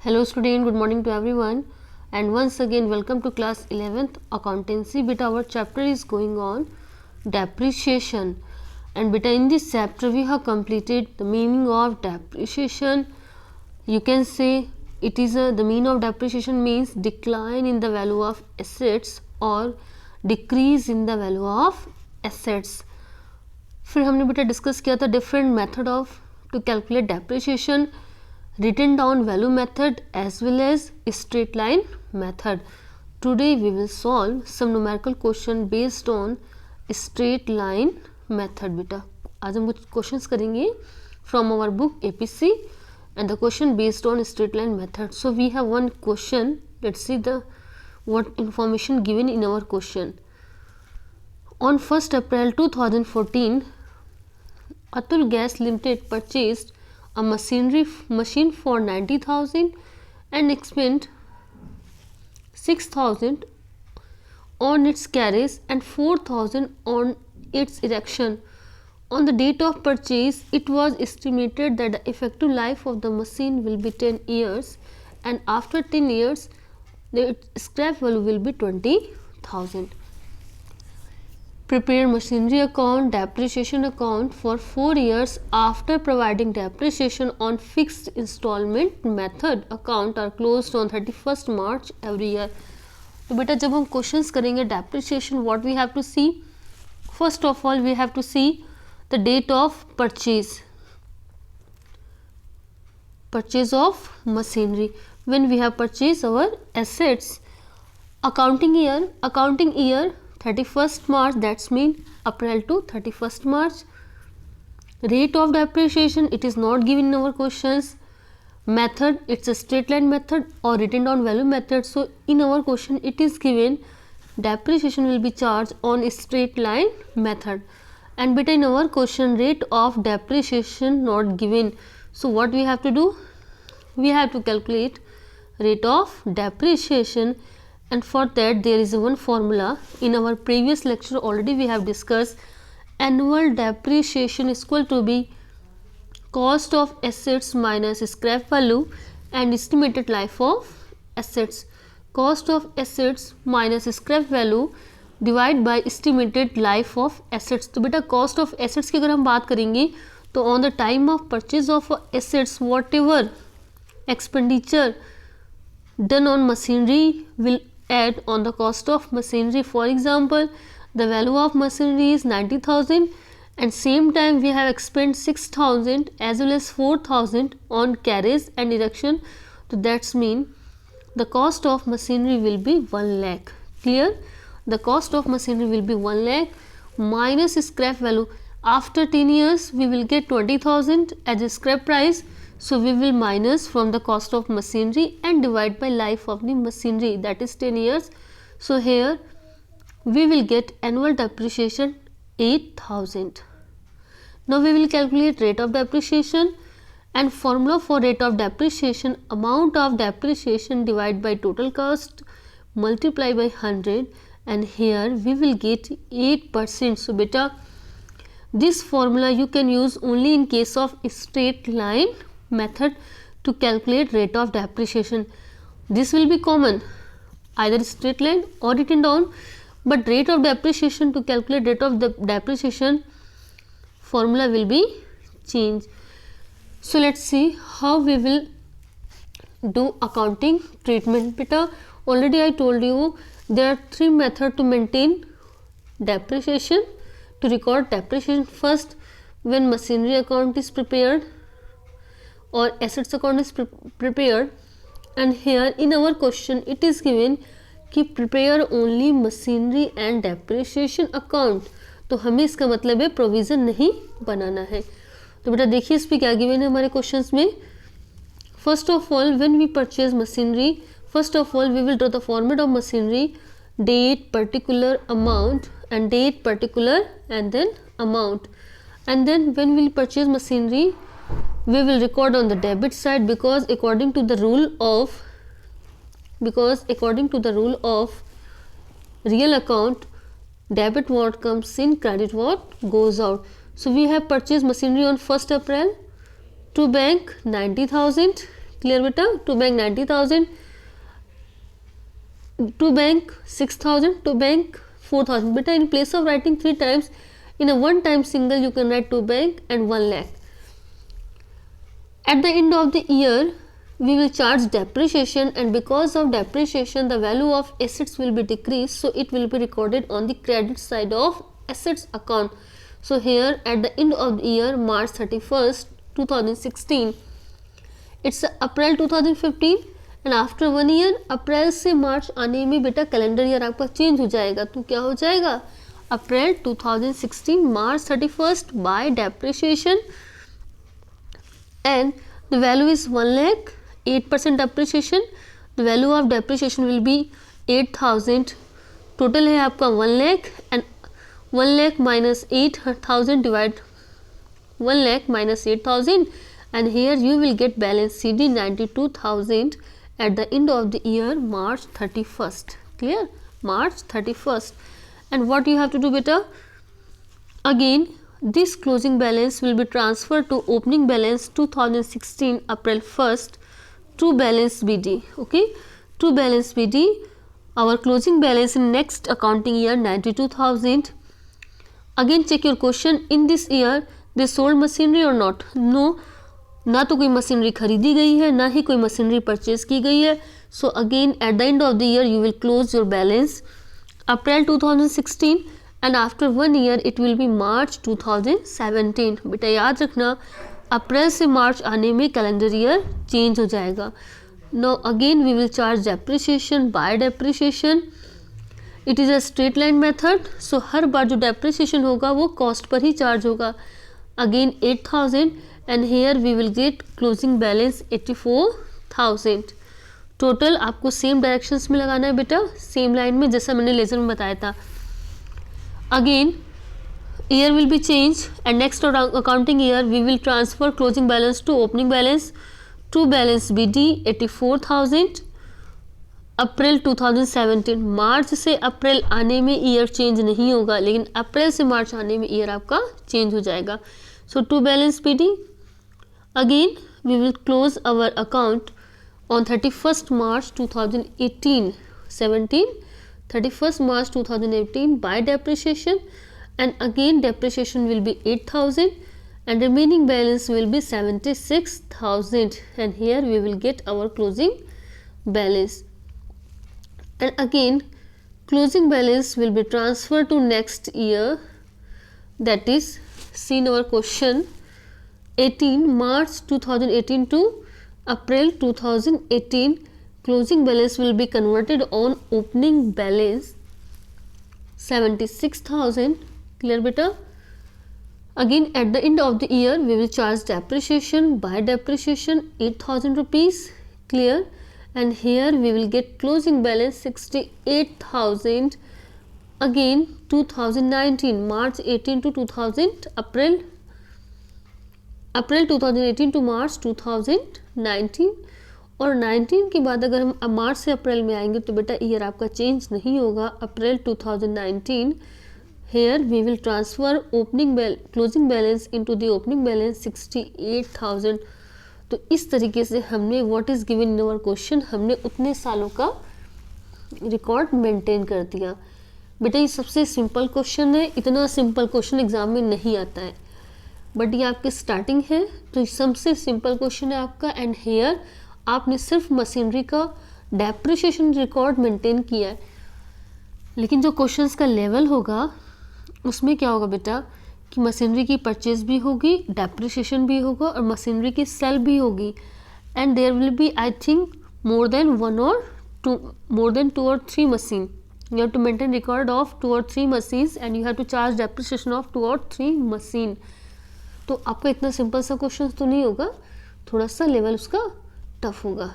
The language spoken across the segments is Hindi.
Hello student, good morning to everyone, and once again welcome to class 11th accountancy. Beta, our chapter is going on depreciation, and beta in this chapter we have completed the meaning of depreciation. You can say it is the meaning of depreciation means decline in the value of assets or decrease in the value of assets. फिर हमने बेटा डिस्कस किया था different method of to calculate depreciation, written down value method as well as straight line method. Today we will solve some numerical question based on straight line method. बेटा आज हम कुछ क्वेश्चंस करेंगे from our book APC and the question based on straight line method. So we have one question. Let's see the what information given in our question. On 1st April 2014, Atul Gas Limited purchased a machine for 90,000 and spent 6,000 on its carriage and 4,000 on its erection. On the date of purchase, it was estimated that the effective life of the machine will be 10 years, and after 10 years, the scrap value will be 20,000. Prepare machinery account, depreciation account for 4 years after providing depreciation on fixed installment method. Account are closed on 31st March every year. तो बेटा जब हम क्वेश्चंस करेंगे depreciation, what we have to see? First of all, we have to see the date of purchase. Purchase of machinery. When we have purchased our assets. Accounting year 31st March, that's mean April to 31st March. Rate of depreciation, it is not given in our questions. Method, it's a straight line method or written down value method. So in our question it is given depreciation will be charged on straight line method, and beta in our question rate of depreciation not given. So what we have to do? We have to calculate rate of depreciation, and for that there is one formula. In our previous lecture already we have discussed annual depreciation is equal to be cost of assets minus scrap value and estimated life of assets. Cost of assets minus scrap value divide by estimated life of assets. तो बेटा cost of assets की अगर हम बात करेंगे तो on the time of purchase of assets whatever expenditure done on machinery will add on the cost of machinery. For example, the value of machinery is 90,000 and same time we have spent 6,000 as well as 4,000 on carriage and erection. So that's mean the cost of machinery will be 1 lakh. Clear? The cost of machinery will be 1 lakh minus scrap value. After 10 years we will get 20,000 as a scrap price. So we will minus from the cost of machinery and divide by life of the machinery, that is 10 years. So here we will get annual depreciation 8,000. Now we will calculate rate of depreciation, and formula for rate of depreciation, amount of depreciation divided by total cost multiply by 100, and here we will get 8%. So beta this formula you can use only in case of straight line method to calculate rate of depreciation. This will be common either straight line or written down, but rate of depreciation, to calculate rate of the depreciation formula will be changed. So let's see how we will do accounting treatment. Beta already I told you there are 3 methods to maintain depreciation, to record depreciation. First, when machinery account is prepared or assets account is prepared, and here in our question it is given कि prepare only machinery and depreciation account. तो हमें इसका मतलब है प्रोविज़न नहीं बनाना है. तो बेटा देखिए इस पर क्या गिवन है हमारे क्वेश्चंस में. First of all when we purchase machinery, first of all we will draw the format of machinery, date particular amount and date particular and then amount, and then when we will purchase machinery we will record on the debit side because according to the rule of real account, debit what comes in, credit what goes out. So we have purchased machinery on 1st April to bank 90,000, clear बेटा, to bank 90,000, to bank 6,000, to bank 4,000. बेटा in place of writing 3 times in a one time single you can write to bank and 1 lakh. At the end of the year we will charge depreciation, and because of depreciation the value of assets will be decreased, so it will be recorded on the credit side of assets account. So here at the end of the year March 31st 2016, it's April 2015 and after 1 year अप्रैल से मार्च आने में बेटा कैलेंडर ईयर आपका चेंज हो जाएगा. तो क्या हो जाएगा, अप्रैल 2016 मार्च 31st bye depreciation and the value is 1 lakh, 8% depreciation, the value of depreciation will be 8,000. Total है आपका 1 lakh and 1 lakh minus 8,000 divide 1 lakh minus 8,000 and here you will get balance CD 92,000 at the end of the year March 31st. Clear? March 31st. And what you have to do beta? Again this closing balance will be transferred to opening balance 2016 April 1st to balance BD. Okay, to balance BD our closing balance in next accounting year 92,000. Again check your question, in this year they sold machinery or not? No, ना तो कोई मशीनरी खरीदी गई है ना ही कोई मशीनरी परचेज की गई है. So again at the end of the year you will close your balance April 2016 and after 1 year it will be March 2017. बेटा याद रखना अप्रैल से मार्च आने में कैलेंडर ईयर चेंज हो जाएगा. No again we will charge depreciation by depreciation. It is a straight line method. So हर बार जो डेप्रिसिएशन होगा वो कॉस्ट पर ही चार्ज होगा. Again 8,000 and here we will get closing balance 84,000. Total आपको सेम डायरेक्शंस में लगाना है बेटा, सेम लाइन में जैसा मैंने लेजर में बताया था. Again year will be change and next accounting year we will transfer closing balance to opening balance to balance BD 84,000 April 2017. मार्च से अप्रैल आने में ईयर चेंज नहीं होगा, लेकिन अप्रैल से मार्च आने में ईयर आपका चेंज हो जाएगा. So to balance BD again we will close our account on 31st March 2018 17 31st March 2018 by depreciation, and again depreciation will be 8,000 and remaining balance will be 76,000, and here we will get our closing balance. And again closing balance will be transferred to next year, that is seen our question 18 March 2018 to April 2018. Closing balance will be converted on opening balance 76,000. Clear beta? Again at the end of the year we will charge depreciation by depreciation 8,000 rupees. Clear? And here we will get closing balance 68,000. Again 2019 March 18 to 2000 April 2018 to मार्च 2019. और 19 के बाद अगर हम मार्च से अप्रैल में आएंगे तो बेटा ईयर आपका चेंज नहीं होगा. April 2019 here we will transfer opening closing balance into the opening balance 68,000. तो इस तरीके से हमने what is given in our question, हमने उतने सालों का रिकॉर्ड मेंटेन कर दिया. बेटा ये सबसे सिंपल क्वेश्चन है, इतना सिंपल क्वेश्चन एग्जाम में नहीं आता है, बट ये आपकी स्टार्टिंग है तो सबसे सिंपल क्वेश्चन है आपका. एंड हेयर आपने सिर्फ मशीनरी का डेप्रिसिएशन रिकॉर्ड मेंटेन किया है, लेकिन जो क्वेश्चंस का लेवल होगा उसमें क्या होगा बेटा कि मशीनरी की परचेज भी होगी, डेप्रिसिएशन भी होगा और मशीनरी की सेल भी होगी. And there will be I think more than 2 or 3 machine. You have to maintain record of 2 or 3 machines and you have to charge depreciation of 2 or 3 machine. तो आपका इतना सिंपल सा क्वेश्चन तो नहीं होगा, थोड़ा सा लेवल उसका टफ होगा.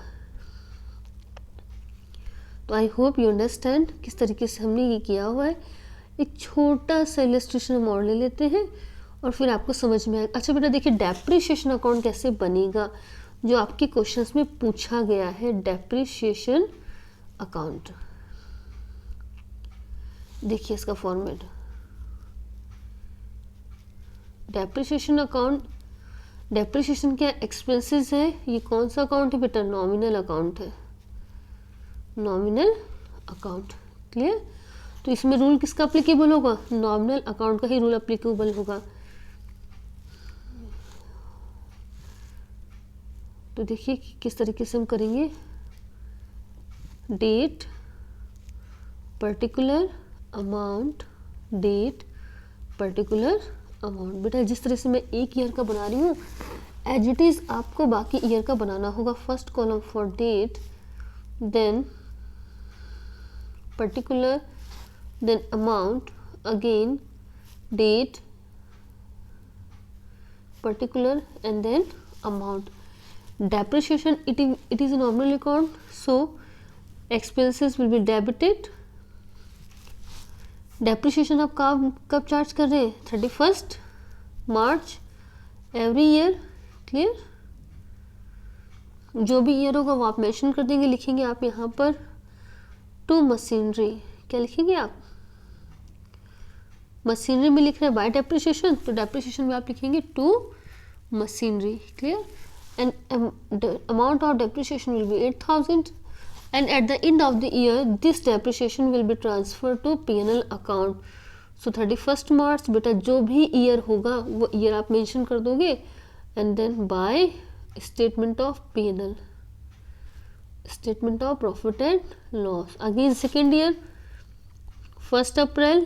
तो आई होप यू अंडरस्टैंड किस तरीके से हमने ये किया हुआ है. एक छोटा सा इलस्ट्रेशन हम और ले लेते हैं और फिर आपको समझ में आएगा. अच्छा बेटा देखिए डेप्रिसिएशन अकाउंट कैसे बनेगा, जो आपके क्वेश्चंस में पूछा गया है. डेप्रिसिएशन अकाउंट देखिए इसका फॉर्मेट. डेप्रिसिएशन अकाउंट डेप्रिसिएशन क्या एक्सपेंसेस है, ये कौन सा अकाउंट है बेटा, नॉमिनल अकाउंट है, नॉमिनल अकाउंट। क्लियर, तो इसमें रूल किसका अप्लीकेबल होगा, नॉमिनल अकाउंट का ही रूल अप्लीकेबल होगा। तो देखिए किस तरीके से हम करेंगे, date particular amount, date particular amount. बेटा जिस तरह से मैं एक ईयर का बना रही हूँ एज इट इज़ आपको बाकी ईयर का बनाना होगा। First column for date, then particular, then amount, again date particular and then amount. Depreciation, it is a nominal account, so expenses will be debited. Depreciation आप कब चार्ज कर रहे हैं, 31st मार्च एवरी ईयर। क्लियर, जो भी ईयर होगा वो आप मेंशन कर देंगे, लिखेंगे आप यहाँ पर टू मशीनरी। क्या लिखेंगे आप, मशीनरी में लिख रहे हैं बाय डेप्रिसिएशन, तो डेप्रिसिएशन में आप लिखेंगे to machinery. Clear, and the amount of depreciation will be 8,000 and at the end of the year this depreciation will be transferred to P&L account. So 31st March बेटा जो भी ईयर होगा वो ईयर आप मेंशन कर दोगे and then by statement of P&L, statement of profit and loss. Again second year 1st अप्रैल,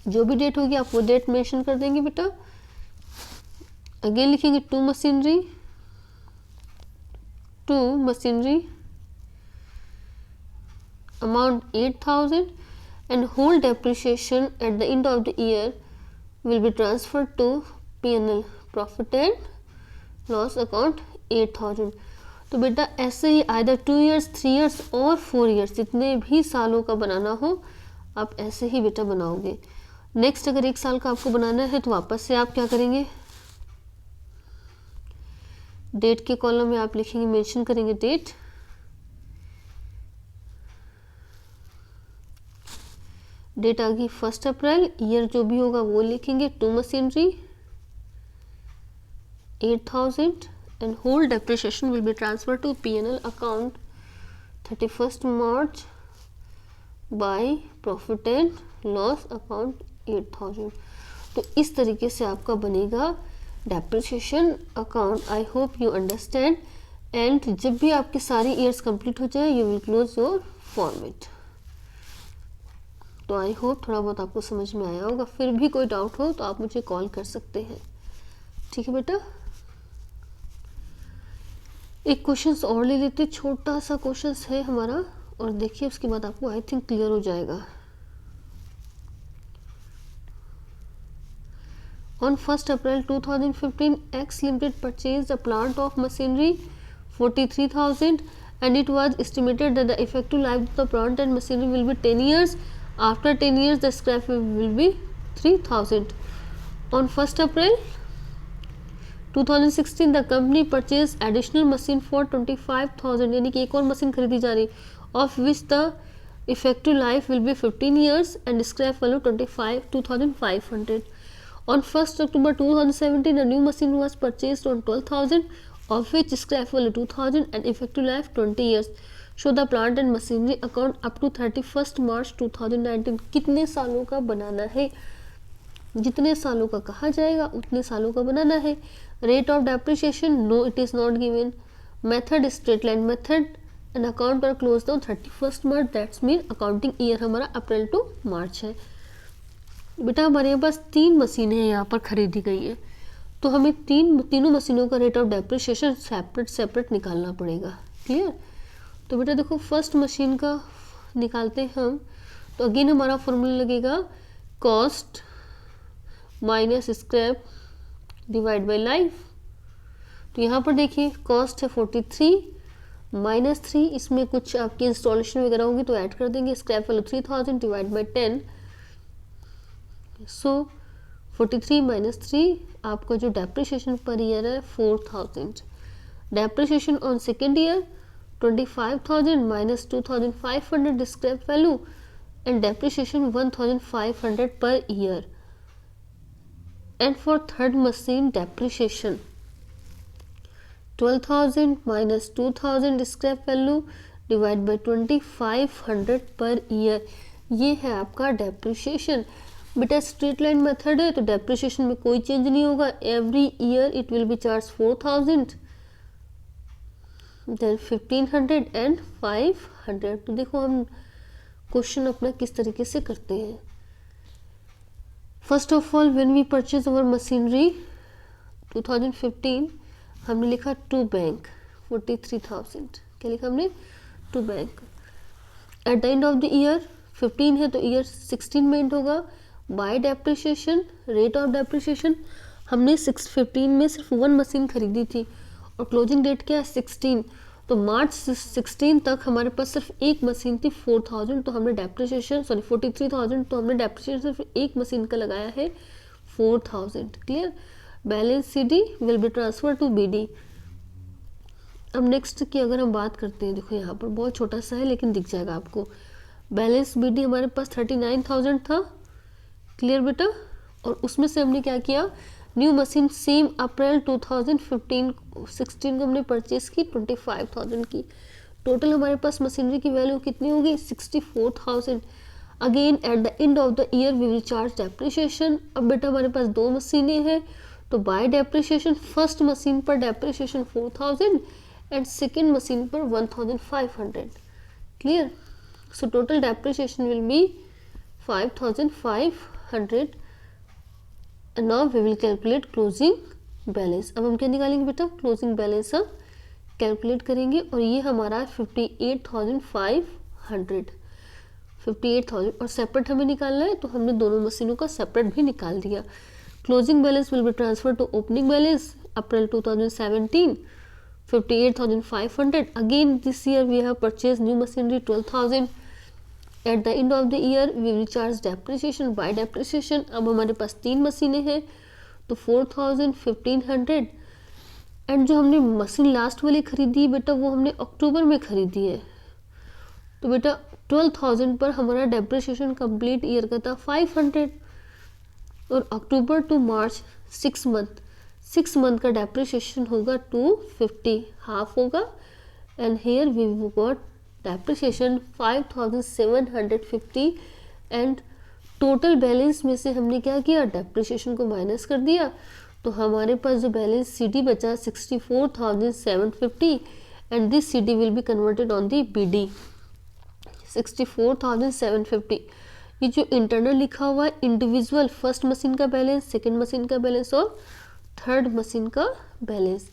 जो भी डेट होगी आप वो डेट मेंशन कर देंगे बेटा। अगेन लिखेंगे to machinery, to machinery amount 8,000 and whole depreciation at the end of the year will be transferred to P&L, profit and loss account 8,000। तो बेटा ऐसे ही either 2 years, 3 years और 4 years जितने भी सालों का बनाना हो आप ऐसे ही बेटा बनाओगे। नेक्स्ट अगर 1 साल का आपको बनाना है तो वापस से आप क्या करेंगे, डेट के कॉलम में आप लिखेंगे, मेंशन करेंगे डेट, डेट आ गई 1st अप्रैल, ईयर जो भी होगा वो लिखेंगे, to machinery 8,000 and whole depreciation will be transferred to P&L account 31st March by profit and loss account 8,000। तो इस तरीके से आपका बनेगा depreciation account. I hope you understand and जब भी आपके सारी ईयर्स कंप्लीट हो जाए you will close your format. तो आई होप थोड़ा बहुत आपको समझ में आया होगा। फिर भी कोई डाउट हो तो आप मुझे कॉल कर सकते हैं, ठीक है बेटा। एक क्वेश्चन और ले लेते, छोटा सा क्वेश्चन है हमारा और देखिए उसके बाद आपको आई थिंक क्लियर हो जाएगा। On 1st April 2015, X Limited purchased a plant of machinery 43,000 and it was estimated that the effective life of the plant and machinery will be 10 years. After 10 years, the scrap will be 3,000. On 1st April 2016, the company purchased additional machine for 25,000, यानी कि एक और मशीन खरीदी जा रही, of which the effective life will be 15 years and scrap value 2,500. On 1st October 2017, a new machine was purchased on 12,000, of which scrap value 2,000 and effective life 20 years. Show the plant and machinery account up to 31st March 2019. कितने सालों का बनाना है, जितने सालों का कहा जाएगा उतने सालों का बनाना है। Rate of depreciation no it is not given. Method straight line method and account पर close down 31st March, that's mean accounting year हमारा अप्रैल टू मार्च है। बेटा हमारे पास 3 मशीनें यहाँ पर खरीदी गई है तो हमें तीनों मशीनों का रेट ऑफ डेप्रिसिएशन सेपरेट निकालना पड़ेगा। क्लियर, तो बेटा देखो फर्स्ट मशीन का निकालते हैं हम, तो अगेन हमारा फॉर्मूला लगेगा cost minus scrap divide by life. तो यहाँ पर देखिए कॉस्ट है 43 माइनस 3, इसमें कुछ आपकी इंस्टॉलेशन वगैरह होगी तो ऐड कर देंगे, scrap value 3000 divide by 10। So 43 minus 3 आपका जो डेप्रिसिएशन पर ईयर है 4000। Depreciation on second year 25,000 minus 2,500 scrap value and depreciation 1,500 per year. And for third machine depreciation 12,000 minus 2,000 scrap value divide by 2500 per year, ये है आपका डेप्रिशिएशन। बेटा स्ट्रेट लाइन मेथड है तो डेप्रिशिएशन में कोई चेंज नहीं होगा, every year it will be charge 4,000 then 1,500 and 500। तो देखो हम क्वेश्चन अपना किस तरीके से करते हैं। First of all when we purchase our machinery 2015 हमने लिखा टू बैंक 43,000, क्या लिखा हमने, to bank. At the end of the year 15 है तो ईयर 16 में एंड होगा। By depreciation, rate of depreciation, हमने 15 में सिर्फ 1 मशीन खरीदी थी और क्लोजिंग डेट क्या है 16, तो मार्च 16 तक हमारे पास सिर्फ एक मशीन थी 4,000, तो हमने डेप्रिशिएशन 43,000, तो हमने डेप्रिशिएशन सिर्फ एक मशीन का लगाया है 4,000। Clear. Balance CD will be transfer to BD। अब नेक्स्ट की अगर हम बात करते हैं, देखो यहाँ पर बहुत छोटा सा है लेकिन दिख जाएगा आपको। बैलेंस BD हमारे पास 39,000 था। क्लियर बेटा। और उसमें से हमने क्या किया, न्यू मशीन सेम अप्रैल 2016 को हमने परचेज की 25,000 की। टोटल हमारे पास मशीनरी की वैल्यू कितनी होगी 64,000। Again at the end of the year we will charge depreciation. अब बेटा हमारे पास 2 मशीनें हैं तो बाय डेप्रिशिएशन फर्स्ट मशीन पर डेप्रिशिएशन 4,000 एंड सेकेंड मशीन पर 1,500। Clear. So total depreciation will be 5,500 and now we will calculate closing balance। अब हम क्या निकालेंगे बेटा, क्लोजिंग बैलेंस हम कैलकुलेट करेंगे और ये हमारा 58,500 और सेपरेट हमें निकालना है तो हमने दोनों मशीनों का सेपरेट भी निकाल दिया। Closing balance will be transfer to opening balance April 2017 58,500। Again this year we have purchase new machinery 12,000। At the end of the year we will charge depreciation by depreciation. अब हमारे पास 3 मशीनें हैं तो 4,000 1,500 एंड जो हमने मशीन लास्ट वाली खरीदी बेटा वो हमने अक्टूबर में खरीदी है तो बेटा 12,000 पर हमारा डेप्रिशिएशन कंप्लीट ईयर का था 500 और अक्टूबर टू मार्च 6 मंथ का डेप्रिशिएशन होगा 250, हाफ होगा and here we got depreciation 5,750 and total balance में से हमने क्या किया, डेप्रिशिएशन को माइनस कर दिया तो हमारे पास जो बैलेंस CD बचा 64,750 and this CD will be converted on the BD 64,750। ये जो इंटरनल लिखा हुआ है इंडिविजुअल फर्स्ट मशीन का बैलेंस, सेकेंड मशीन का बैलेंस और थर्ड मशीन का बैलेंस।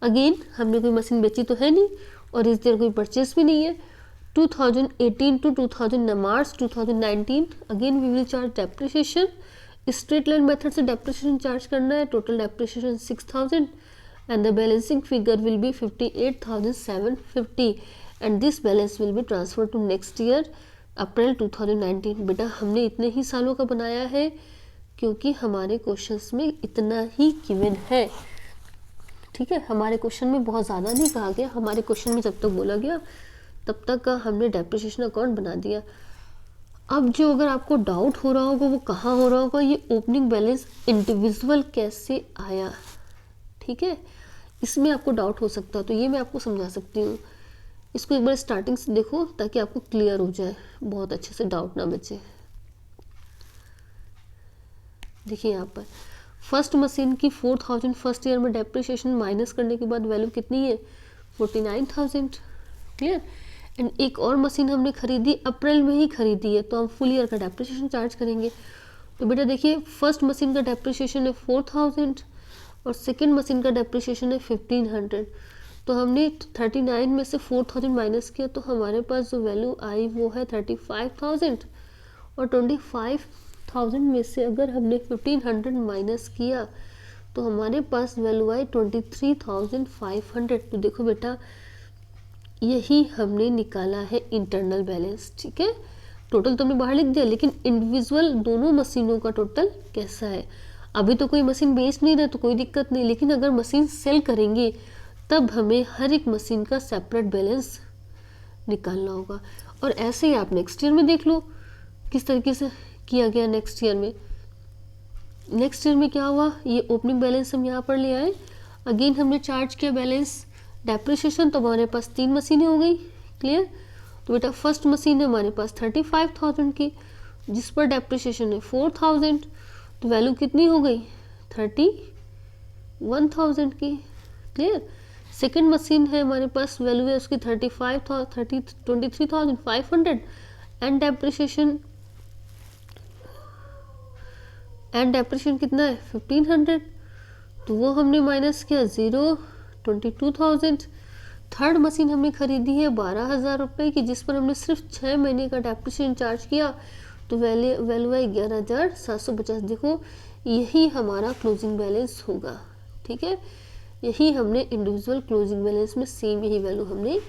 अगेन हमने कोई मशीन बेची तो है नहीं और इस देर कोई परचेस भी नहीं है। 2018 to 2000 March 2019 again we will charge depreciation. Straight line method से डेप्रिशिएशन चार्ज करना है। Total depreciation 6,000 and the balancing figure will be 58,750 and this balance will be transfer to next year April 2019। बेटा हमने इतने ही सालों का बनाया है क्योंकि हमारे क्वेश्चंस में इतना ही गिवन है। ठीक है, हमारे क्वेश्चन में बहुत ज़्यादा नहीं कहा गया, हमारे क्वेश्चन में जब तक बोला गया तब तक का हमने डेप्रिशिएशन अकाउंट बना दिया। अब जो अगर आपको डाउट हो रहा होगा वो कहाँ हो रहा होगा, ये ओपनिंग बैलेंस इंडिविजुअल कैसे आया। ठीक है, इसमें आपको डाउट हो सकता है तो ये मैं आपको समझा सकती हूँ। इसको एक बार स्टार्टिंग से देखो ताकि आपको क्लियर हो जाए, बहुत अच्छे से डाउट ना बचे। देखिए यहाँ पर फर्स्ट मशीन की 4,000 फर्स्ट ईयर में डेप्रिशिएशन माइनस करने के बाद वैल्यू कितनी है 49,000। क्लियर। एंड एक और मशीन हमने खरीदी अप्रैल में ही खरीदी है तो हम फुल ईयर का डेप्रिशिएशन चार्ज करेंगे। तो बेटा देखिए फर्स्ट मशीन का डेप्रिशिएशन है 4,000 और सेकेंड मशीन का डेप्रिशिएशन है 1,500। तो हमने 39 में से 4,000 माइनस किया तो हमारे पास जो वैल्यू आई वो है 35,000 और 25,000 में से अगर हमने 1,500 माइनस किया तो हमारे पास वैल्यू आई 23,500। तो देखो बेटा यही हमने निकाला है इंटरनल बैलेंस। ठीक है, टोटल तो हमने बाहर लिख दिया लेकिन इंडिविजुअल दोनों मशीनों का टोटल कैसा है। अभी तो कोई मशीन बेच नहीं रहा तो कोई दिक्कत नहीं, लेकिन अगर मशीन सेल करेंगे तब हमें हर एक मशीन का सेपरेट बैलेंस निकालना होगा। और ऐसे ही आप नेक्स्ट ईयर में देख लो किस तरीके से किया गया। नेक्स्ट ईयर में क्या हुआ, ये ओपनिंग बैलेंस हम यहाँ पर ले आए। अगेन हमने चार्ज किया बैलेंस डेप्रिसिएशन, तो हमारे पास 3 मशीनें हो गई। क्लियर। तो बेटा फर्स्ट मशीन है हमारे पास 35,000 की, जिस पर डेप्रिसिएशन है 4,000, तो वैल्यू कितनी हो गई 31,000 की। क्लियर। सेकेंड मशीन है हमारे पास, वैल्यू है उसकी 23,500 एंड डेप्रिसिएशन कितना है 1,500, तो वो हमने माइनस किया 22,000। थर्ड मशीन हमने खरीदी है 12,000 रुपये की, जिस पर हमने सिर्फ 6 महीने का डेप्रिसिएशन चार्ज किया, तो वैल्यू है 11,750। देखो यही हमारा क्लोजिंग बैलेंस होगा। ठीक है, यही हमने इंडिविजुअल क्लोजिंग बैलेंस में सेम यही वैल्यू हमने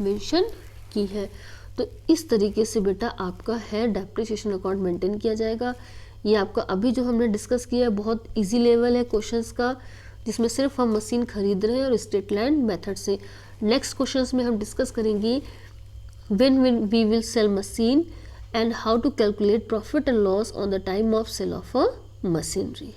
मेंशन की है। तो इस तरीके से बेटा आपका है डेप्रिसिएशन अकाउंट मेंटेन किया जाएगा। ये आपका अभी जो हमने डिस्कस किया है बहुत इजी लेवल है क्वेश्चंस का, जिसमें सिर्फ हम मशीन खरीद रहे हैं और स्ट्रेट लाइन मेथड से। नेक्स्ट क्वेश्चंस में हम डिस्कस करेंगे when we will sell machine and how to calculate profit and loss on the time of sale of a machinery.